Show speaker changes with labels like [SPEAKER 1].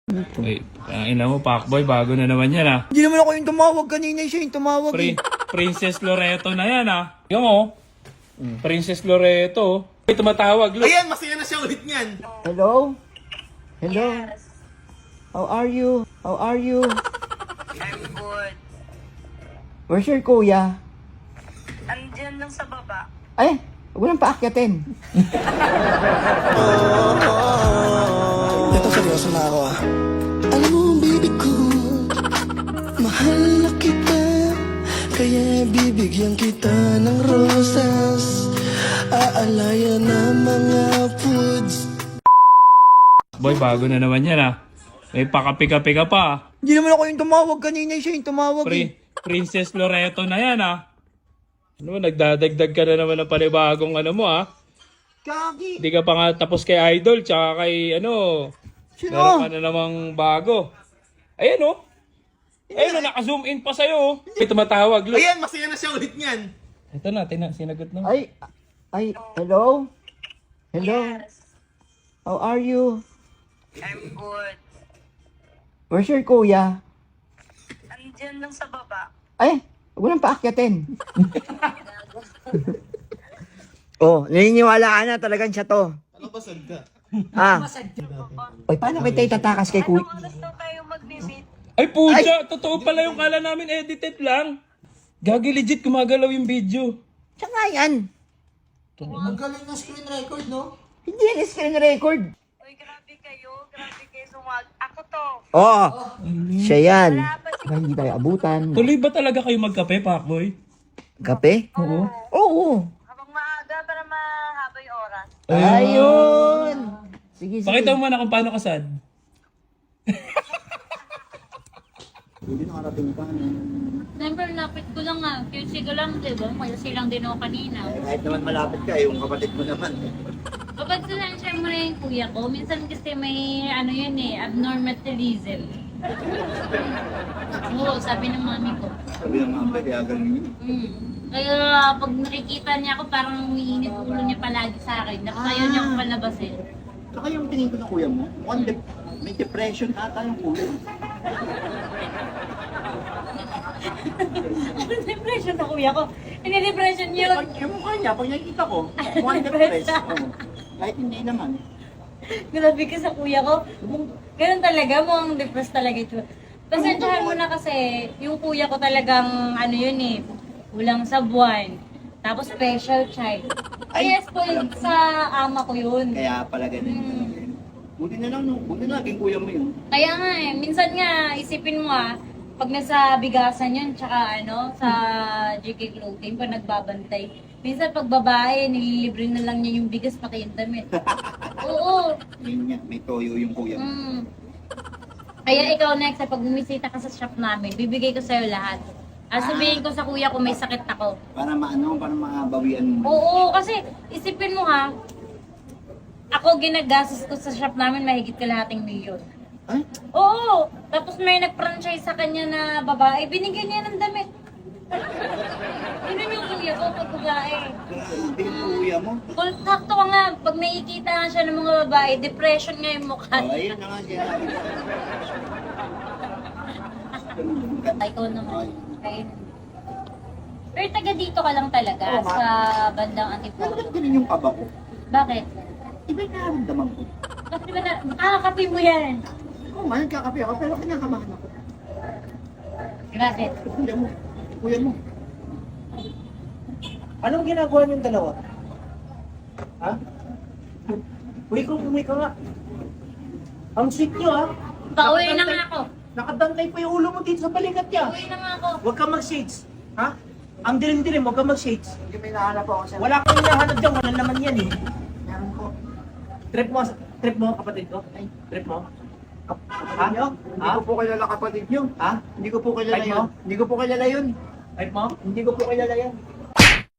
[SPEAKER 1] Ay, ina mo, Pacboy, bago na naman yan ah.
[SPEAKER 2] Hindi naman ako yung tumawag kanina, siya yung tumawag.
[SPEAKER 1] Princess Loreto na yan ah. Yung mo, Princess Loreto. May tumatawag, look.
[SPEAKER 3] Ayan, masaya na siya ulit niyan.
[SPEAKER 2] Hello? Hello?
[SPEAKER 4] Yes,
[SPEAKER 2] How are you? How are you?
[SPEAKER 4] I'm good.
[SPEAKER 2] Where's your kuya?
[SPEAKER 4] Andiyan lang sa baba.
[SPEAKER 2] Ay, huwag nang paakyatin.
[SPEAKER 5] Ito seryoso na ako ah. Alam mo baby ko, mahal na kita, kaya bibigyan kita ng rosas, aalaya na mga foods.
[SPEAKER 1] Boy, bago na naman yan ah. May pakapi-kapi ka pa ah.
[SPEAKER 2] Hindi naman ako yung tumawag kanina, siya yung tumawag.
[SPEAKER 1] Princess Loreto na yan ah. Ano, nagdadagdag ka na naman ng panibagong ano mo ah.
[SPEAKER 2] Kaki!
[SPEAKER 1] Hindi ka pa nga tapos kay Idol, tsaka kay ano.
[SPEAKER 2] Sino?
[SPEAKER 1] Meron ka na namang bago. Ayan oh. Ayun oh, naka-zoom in pa sa'yo oh. May tumatawag, look.
[SPEAKER 3] Ayan, masaya na siya ulit niyan.
[SPEAKER 1] Ito na, sinagot na.
[SPEAKER 2] Ay, hello? Hello?
[SPEAKER 4] Yes,
[SPEAKER 2] How are you?
[SPEAKER 4] I'm good.
[SPEAKER 2] Where's your kuya?
[SPEAKER 4] Andiyan lang sa baba.
[SPEAKER 2] Ay, huwag nang paakyatin. Oh, naniniwala ka na talagang siya to.
[SPEAKER 3] Ano ba sad ka?
[SPEAKER 2] Ah. Oy, paano kita itatakas kay kuya?
[SPEAKER 4] Anong oras daw tayo mag-meet?
[SPEAKER 1] Ay pucha, totoo pala yung kala namin edited lang. Gagi legit gumagalaw yung video.
[SPEAKER 2] Tsaka yan.
[SPEAKER 3] Ang galing ng screen record, no?
[SPEAKER 2] Hindi yan screen record.
[SPEAKER 4] Uy, grabe kayo sumag. Ako to.
[SPEAKER 2] Oh, siya yan.
[SPEAKER 4] Wala pa si...
[SPEAKER 2] Baka hindi tayo abutan.
[SPEAKER 1] Tuloy ba talaga kayo magkape, Pacboy?
[SPEAKER 2] Kape?
[SPEAKER 1] Oo.
[SPEAKER 2] Oo.
[SPEAKER 4] Habang maaga para mahaba yung oras.
[SPEAKER 2] Ayun. Sige, sige.
[SPEAKER 1] Pakita mo na kung paano ka sad.
[SPEAKER 6] Siyempre, lapit ko lang nga. QC ko lang, di ba? May silang din ako kanina.
[SPEAKER 2] Kahit naman malapit ka, yung kapatid mo naman.
[SPEAKER 6] Kapag sinansya mo na yung kuya ko, minsan kasi may, ano yun eh, abnormalism. Oo, sabi ng mami ko.
[SPEAKER 2] Sabi ng mga kaya galing yun.
[SPEAKER 6] Kaya pag nakikita niya ako, parang umiinit ulo niya palagi sa akin. Dapat ayaw niya ako palabasin.
[SPEAKER 2] Saka yung tingin ko ng kuya mo, may depression ata yung kuya.
[SPEAKER 6] Ano depression na kuya ko? Hindi depression yun.
[SPEAKER 2] Yung mukha niya, pag nakikita ko, mukhang depressed. Oh. Kahit hindi naman.
[SPEAKER 6] Grabe ka sa kuya ko. Ganun talaga, mukhang depressed talaga ito. Pasensyahan mo na kasi, yung kuya ko talagang, ano yun eh, kulang sa buwan. Tapos special child. Ay, spoiled sa ama ko yun.
[SPEAKER 2] Kaya pala ganun. Buti na lang, no? Buti na naging kuya mo yun.
[SPEAKER 6] Kaya nga eh, minsan nga, isipin mo pag nasa bigasan yun, tsaka ano, sa GK Clothing, pag nagbabantay. Minsan pag babae, nililibre na lang niya yung bigas pati yung damit. Oo.
[SPEAKER 2] Yun nga, may toyo yung kuya mo.
[SPEAKER 6] Kaya ikaw next, pag bumisita ka sa shop namin, bibigay ko sa'yo lahat. Sabihin ko sa kuya ko may sakit ako.
[SPEAKER 2] Para para makabawian mo.
[SPEAKER 6] Oo, kasi isipin mo ako ginagastos ko sa shop namin mahigit kalahating milyon.
[SPEAKER 2] Ay?
[SPEAKER 6] Oo, tapos may nag-franchise sa kanya na babae, binigyan niya ng damit. Yun yung kuya ko pag babae.
[SPEAKER 2] Hindi yung kuya mo.
[SPEAKER 6] Kung sakto ka nga, pag nakikita nga siya ng mga babae, depression nga yung mukha.
[SPEAKER 2] Oh, ayun na nga siya.
[SPEAKER 6] Ay, ikaw naman. Ayun. Pero taga dito ka lang talaga,
[SPEAKER 2] Oo, ma.
[SPEAKER 6] sa bandang Antipolo.
[SPEAKER 2] Bakit ganun yung kaba ko?
[SPEAKER 6] Bakit?
[SPEAKER 2] Iba yung nararamdaman ko.
[SPEAKER 6] Bakit ba nakakapi mo yan?
[SPEAKER 2] Oo nga, nagkakape ako, pero kinakamahan ako.
[SPEAKER 6] Bakit?
[SPEAKER 2] Kuya mo. Kuya mo.
[SPEAKER 3] Anong ginagawa niyong dalawa? Ha? Uy ka nga. Ang sweet niyo, ha?
[SPEAKER 6] Pauwi na nga ako.
[SPEAKER 3] Nakadantay pa yung ulo mo dito sa balikat niya.
[SPEAKER 6] Pauwi na nga ako.
[SPEAKER 3] Huwag kang mag-shades. Ha? Ang dilim-dilim, huwag kang mag-shades.
[SPEAKER 2] Hindi may nahanap ako sa...
[SPEAKER 3] Wala kang hinahanap dyan, wala naman yan eh.
[SPEAKER 2] Meron ko.
[SPEAKER 3] Trip mo, kapatid ko? Trip mo?
[SPEAKER 2] Kapatid nyo? Hindi
[SPEAKER 3] Ha?
[SPEAKER 2] ko po kilala kapatid nyo.
[SPEAKER 3] Ha?
[SPEAKER 2] Hindi ko po kilala
[SPEAKER 3] Kahit
[SPEAKER 2] yun.
[SPEAKER 3] mo?
[SPEAKER 2] Hindi ko po kilala yun.
[SPEAKER 3] Trip mo?
[SPEAKER 2] Hindi ko po kilala yan.